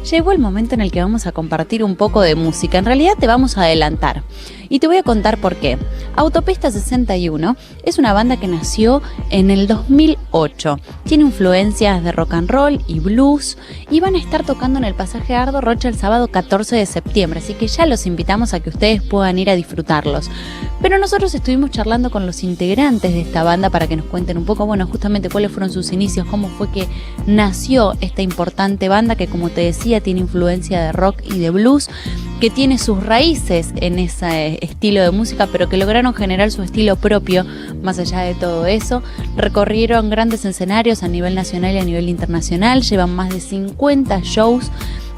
llegó el momento en el que vamos a compartir un poco de música. En realidad te vamos a adelantar y te voy a contar por qué. Autopista 61 es una banda que nació en el 2008. Tiene influencias de rock and roll y blues y van a estar tocando en el Pasaje Ardo Rocha el sábado 14 de septiembre, así que ya los invitamos a que ustedes puedan ir a disfrutarlos. Pero nosotros estuvimos charlando con los integrantes de esta banda para que nos cuenten un poco, bueno, justamente cuáles fueron sus inicios, cómo fue que nació esta importante banda que, como te decía, tiene influencia de rock y de blues, que tiene sus raíces en ese estilo de música, pero que lograron generar su estilo propio más allá de todo eso. Recorrieron grandes escenarios a nivel nacional y a nivel internacional, llevan más de 50 shows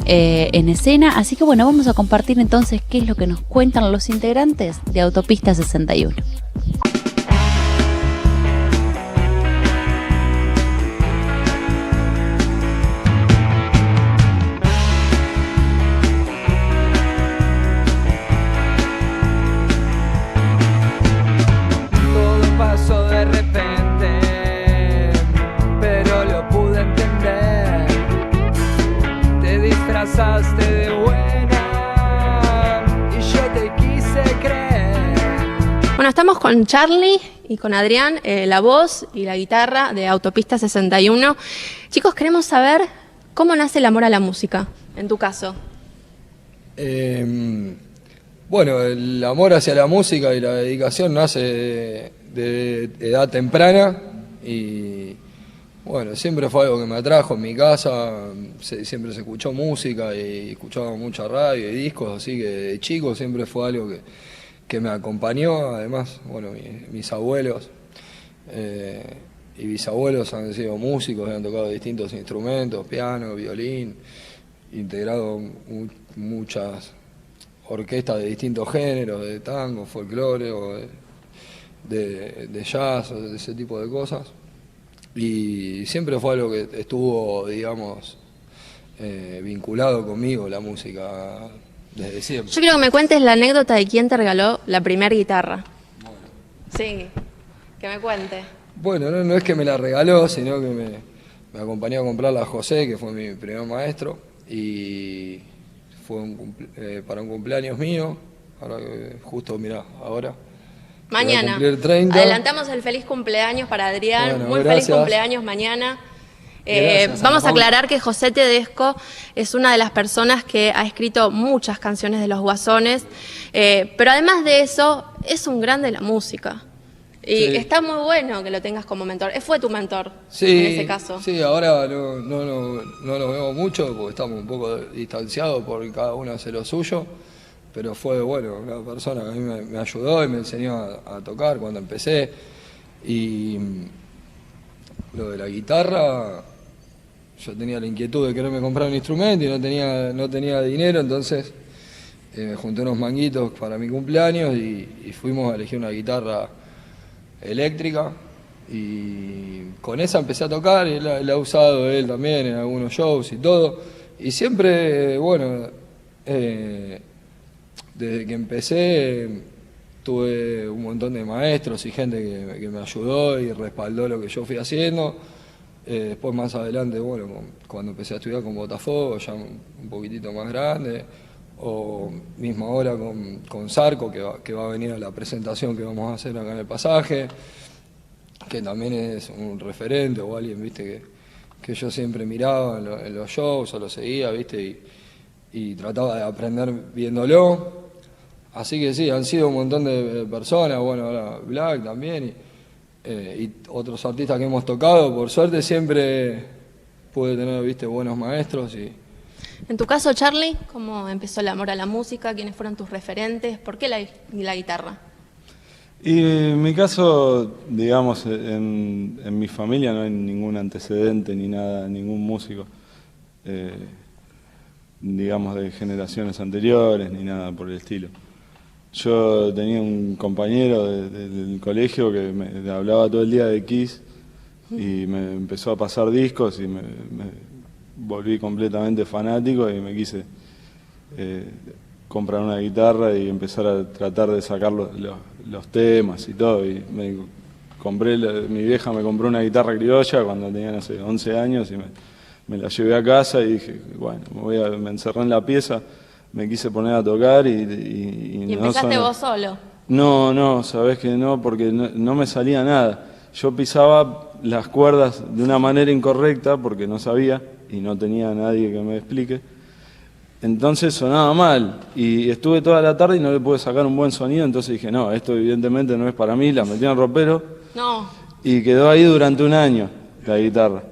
en escena, así que bueno, vamos a compartir entonces qué es lo que nos cuentan los integrantes de Autopista 61. De buena y yo te quise creer. Bueno, estamos con Charly y con Adrián, la voz y la guitarra de Autopista 61. Chicos, queremos saber cómo nace el amor a la música, en tu caso. Bueno, el amor hacia la música y la dedicación nace de edad temprana y bueno, siempre fue algo que me atrajo en mi casa, siempre se escuchó música y escuchaba mucha radio y discos, así que de chico siempre fue algo que me acompañó. Además, bueno, mis abuelos y bisabuelos han sido músicos, han tocado distintos instrumentos, piano, violín, integrado muchas orquestas de distintos géneros, de tango, folclore, o de jazz, o de ese tipo de cosas. Y siempre fue algo que estuvo, digamos, vinculado conmigo, la música, desde siempre. Yo quiero que me cuentes la anécdota de quién te regaló la primera guitarra. Bueno. Sí, que me cuente. Bueno, no es que me la regaló, sino que me acompañó a comprarla a José, que fue mi primer maestro, y fue para un cumpleaños mío, ahora justo, mirá, ahora. Mañana. Adelantamos el feliz cumpleaños para Adrián. Bueno, muy gracias. Feliz cumpleaños mañana. a Vamos a aclarar que José Tedesco es una de las personas que ha escrito muchas canciones de Los Guasones, pero además de eso, es un grande de la música. Y sí, está muy bueno que lo tengas como mentor. Fue tu mentor, sí, en ese caso. Sí, ahora no lo vemos mucho porque estamos un poco distanciados porque cada uno hace lo suyo. Pero fue, bueno, una persona que a mí me ayudó y me enseñó a tocar cuando empecé. Y lo de la guitarra, yo tenía la inquietud de quererme comprar un instrumento y no tenía dinero, entonces me junté unos manguitos para mi cumpleaños y fuimos a elegir una guitarra eléctrica. Y con esa empecé a tocar y la ha usado él también en algunos shows y todo. Y siempre, bueno, desde que empecé tuve un montón de maestros y gente que me ayudó y respaldó lo que yo fui haciendo. Después más adelante, bueno, cuando empecé a estudiar con Botafogo, ya un poquitito más grande, o mismo ahora con Zarco, que va a venir a la presentación que vamos a hacer acá en el Pasaje, que también es un referente o alguien, viste, que yo siempre miraba en los shows o lo seguía, viste, y trataba de aprender viéndolo. Así que sí, han sido un montón de personas, bueno, ahora Black también, y otros artistas que hemos tocado. Por suerte siempre pude tener, viste, buenos maestros. En tu caso, Charly, ¿cómo empezó el amor a la música? ¿Quiénes fueron tus referentes? ¿Por qué la guitarra? Y en mi caso, digamos, en mi familia no hay ningún antecedente ni nada, ningún músico. Digamos, de generaciones anteriores, ni nada por el estilo. Yo tenía un compañero del colegio que me hablaba todo el día de Kiss y me empezó a pasar discos y me volví completamente fanático y me quise comprar una guitarra y empezar a tratar de sacar los temas y todo. Y mi vieja me compró una guitarra criolla cuando tenía, no sé, 11 años y me la llevé a casa y dije, bueno, me encerré en la pieza, me quise poner a tocar y ¿Y no empezaste sonó. vos solo? No, sabés que no, porque no me salía nada. Yo pisaba las cuerdas de una manera incorrecta porque no sabía y no tenía nadie que me explique. Entonces sonaba mal y estuve toda la tarde y no le pude sacar un buen sonido, entonces dije, no, esto evidentemente no es para mí, la metí en el ropero No. y quedó ahí durante un año la guitarra.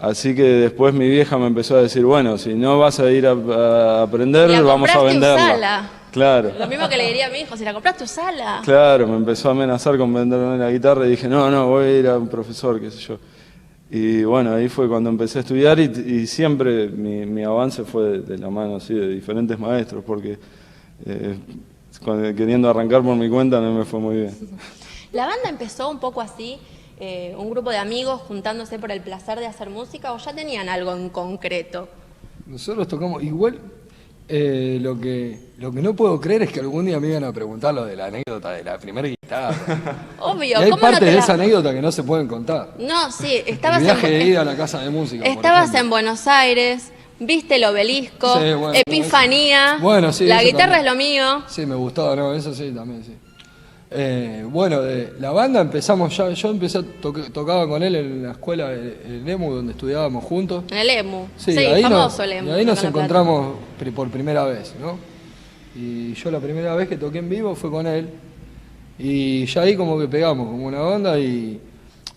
Así que después mi vieja me empezó a decir, bueno, si no vas a ir a aprender, La vamos a compraste, venderla. usala. Claro. Lo mismo que le diría a mi hijo, si la compraste, usala. Claro, me empezó a amenazar con venderme la guitarra y dije, no, voy a ir a un profesor, qué sé yo. Y bueno, ahí fue cuando empecé a estudiar y siempre mi avance fue de la mano así de diferentes maestros, porque queriendo arrancar por mi cuenta no me fue muy bien. ¿La banda empezó un poco así, un grupo de amigos juntándose por el placer de hacer música, o ya tenían algo en concreto? Nosotros tocamos igual. Lo que no puedo creer es que algún día me iban a preguntar lo de la anécdota de la primera guitarra. Obvio, Y hay ¿cómo partes no te de la... esa anécdota que no se pueden contar. No, sí, El estabas viaje de en... ida a la casa de música. por Estabas ejemplo. en Buenos Aires, viste el obelisco, Sí, bueno, Epifanía, bueno, sí, la eso guitarra también. es lo mío. Sí, me gustaba, no, eso sí, también, sí. Bueno, de la banda empezamos ya, yo empecé, tocaba con él en la escuela, en EMU, donde estudiábamos juntos. En el EMU, Sí, sí, ahí famoso el EMU. y ahí nos acá en La Plata. encontramos por primera vez, ¿no? Y yo la primera vez que toqué en vivo fue con él. Y ya ahí como que pegamos como una onda y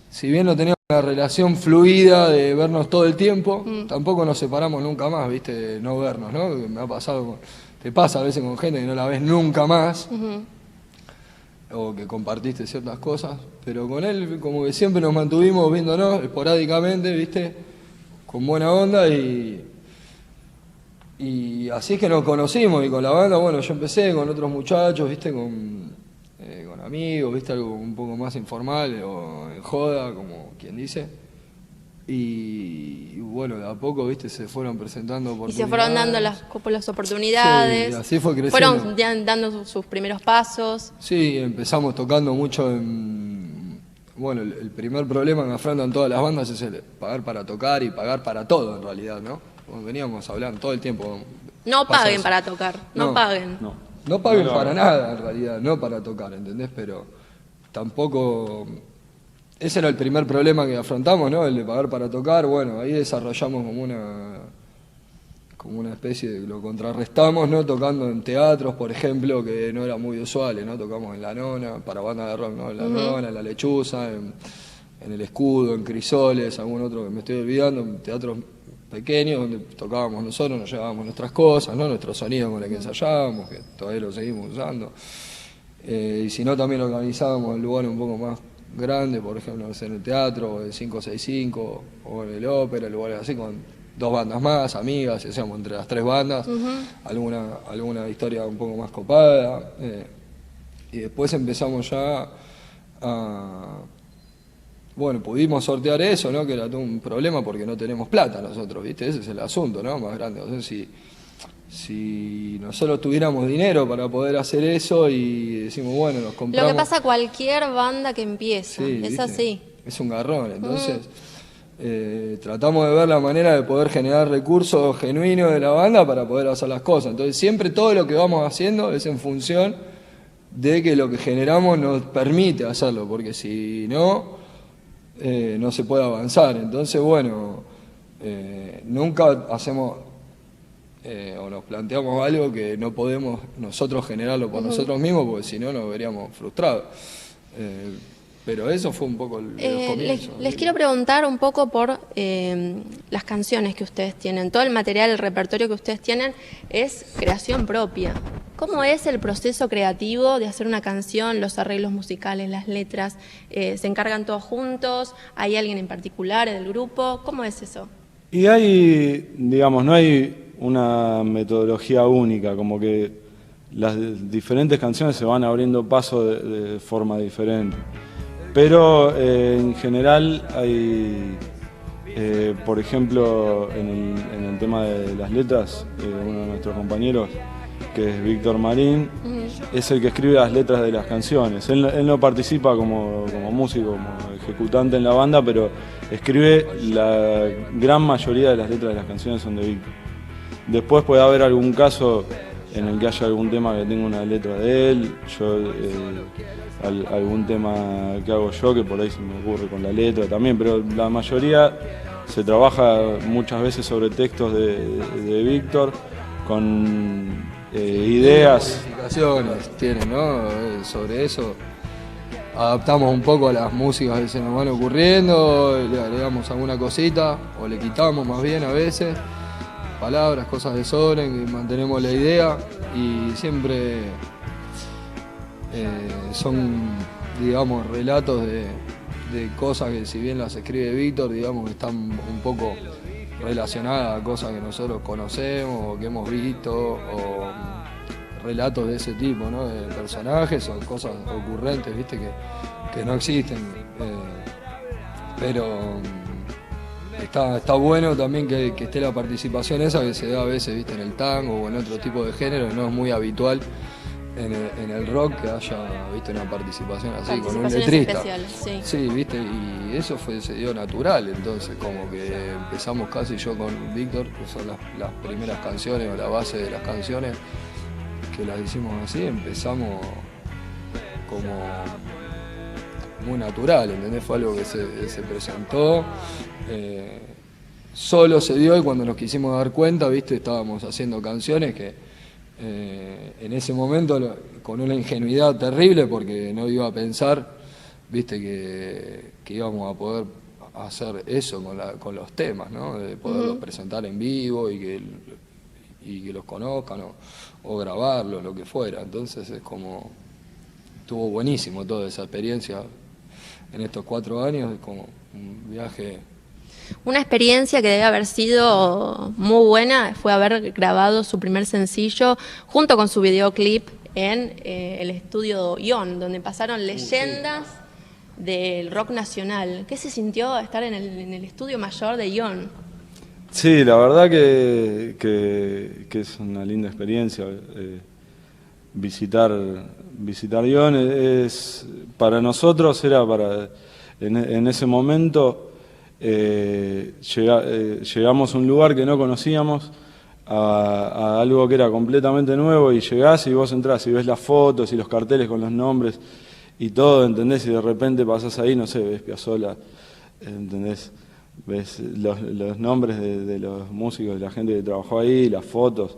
si bien no teníamos una relación fluida de vernos todo el tiempo, tampoco nos separamos nunca más, ¿viste? De no vernos, ¿no? Que me ha pasado, te pasa a veces con gente que no la ves nunca más. O que compartiste ciertas cosas, pero con él como que siempre nos mantuvimos viéndonos esporádicamente, ¿viste? Con buena onda y así es que nos conocimos. Y con la banda, bueno, yo empecé con otros muchachos, ¿viste? Con amigos, ¿viste? Algo un poco más informal o en joda, como quien dice. Y bueno, de a poco, ¿viste? Se fueron presentando Y oportunidades. se fueron dando las oportunidades. Sí, así fue creciendo. Fueron dando sus primeros pasos. Sí, empezamos tocando mucho en... Bueno, el primer problema que afrontan todas las bandas es el pagar para tocar y pagar para todo en realidad, ¿no? Como veníamos hablando todo el tiempo. No pasa paguen eso. para tocar, no No. paguen. No paguen No lo para hagan. nada en realidad, no para tocar, ¿entendés? Pero tampoco... Ese era el primer problema que afrontamos, ¿no? El de pagar para tocar. Bueno, ahí desarrollamos como una especie de... Lo contrarrestamos, ¿no? Tocando en teatros, por ejemplo, que no era muy usuales, ¿no? Tocamos en La Nona, para banda de rock, ¿no? En La Nona, en La Lechuza, en El Escudo, en Crisoles, algún otro que me estoy olvidando, en teatros pequeños donde tocábamos nosotros, nos llevábamos nuestras cosas, ¿no? Nuestro sonido con el que ensayábamos, que todavía lo seguimos usando. Y si no, también organizábamos en lugares un poco más grande, por ejemplo, en el teatro, el 565 o en el ópera, lugares así con 2 bandas más, amigas, y hacíamos entre las 3 bandas, alguna historia un poco más copada. Y después empezamos ya a... Bueno, pudimos sortear eso, ¿no? Que era todo un problema porque no tenemos plata nosotros, ¿viste? Ese es el asunto, ¿no? Más grande. O sea, si nosotros tuviéramos dinero para poder hacer eso y decimos, bueno, nos compramos... Lo que pasa a cualquier banda que empieza, Sí, es ¿viste? así. Es un garrón, entonces tratamos de ver la manera de poder generar recursos genuinos de la banda para poder hacer las cosas. Entonces siempre todo lo que vamos haciendo es en función de que lo que generamos nos permite hacerlo, porque si no, no se puede avanzar. Entonces, bueno, nunca hacemos... o nos planteamos algo que no podemos nosotros generarlo por nosotros mismos, porque si no nos veríamos frustrados. Pero eso fue un poco el comienzo. Les quiero preguntar un poco por las canciones que ustedes tienen. Todo el material, el repertorio que ustedes tienen es creación propia. ¿Cómo es el proceso creativo de hacer una canción, los arreglos musicales, las letras? ¿Se encargan todos juntos? ¿Hay alguien en particular del grupo? ¿Cómo es eso? Y hay, digamos, no hay una metodología única, como que las diferentes canciones se van abriendo paso de forma diferente. Pero en general hay, por ejemplo, en el tema de las letras, uno de nuestros compañeros, que es Víctor Marín, es el que escribe las letras de las canciones. Él no participa como músico, como ejecutante en la banda, pero escribe la gran mayoría de las letras de las canciones son de Víctor. Después puede haber algún caso en el que haya algún tema que tenga una letra de él, yo algún tema que hago yo que por ahí se me ocurre con la letra también, pero la mayoría se trabaja muchas veces sobre textos de Víctor con ideas. Modificaciones tienen, ¿no? Sobre eso adaptamos un poco a las músicas que se nos van ocurriendo, le agregamos alguna cosita o le quitamos más bien a veces palabras, cosas de sobre, que mantenemos la idea y siempre son, digamos, relatos de cosas que si bien las escribe Víctor, digamos, están un poco relacionadas a cosas que nosotros conocemos o que hemos visto, o relatos de ese tipo, ¿no? De personajes o cosas ocurrentes, viste, que no existen. Pero está bueno también que esté la participación esa que se da a veces, viste, en el tango o en otro tipo de género, no es muy habitual en el rock que haya, viste, una participación así con un letrista. Especiales, sí. Sí, viste, y eso se dio natural, entonces como que empezamos casi yo con Víctor, que son las primeras canciones o la base de las canciones, que las hicimos así, empezamos como muy natural, ¿entendés? Fue algo que se presentó, solo se dio y cuando nos quisimos dar cuenta, viste, estábamos haciendo canciones que en ese momento con una ingenuidad terrible porque no iba a pensar, viste, que íbamos a poder hacer eso con los temas, ¿no? De poderlos presentar en vivo y que los conozcan o grabarlos, lo que fuera. Entonces es como, estuvo buenísimo toda esa experiencia en estos 4 años, es como un viaje. Una experiencia que debe haber sido muy buena fue haber grabado su primer sencillo junto con su videoclip en el estudio Ion, donde pasaron leyendas del rock nacional. ¿Qué se sintió estar en el estudio mayor de Ion? Sí, la verdad que es una linda experiencia. Visitar Ion para nosotros era en ese momento. Llegamos a un lugar que no conocíamos, a algo que era completamente nuevo, y llegás y vos entrás y ves las fotos y los carteles con los nombres y todo, ¿entendés? Y de repente pasás ahí, no sé, ves Piazzolla, ¿entendés? Ves los nombres de los músicos, de la gente que trabajó ahí, las fotos.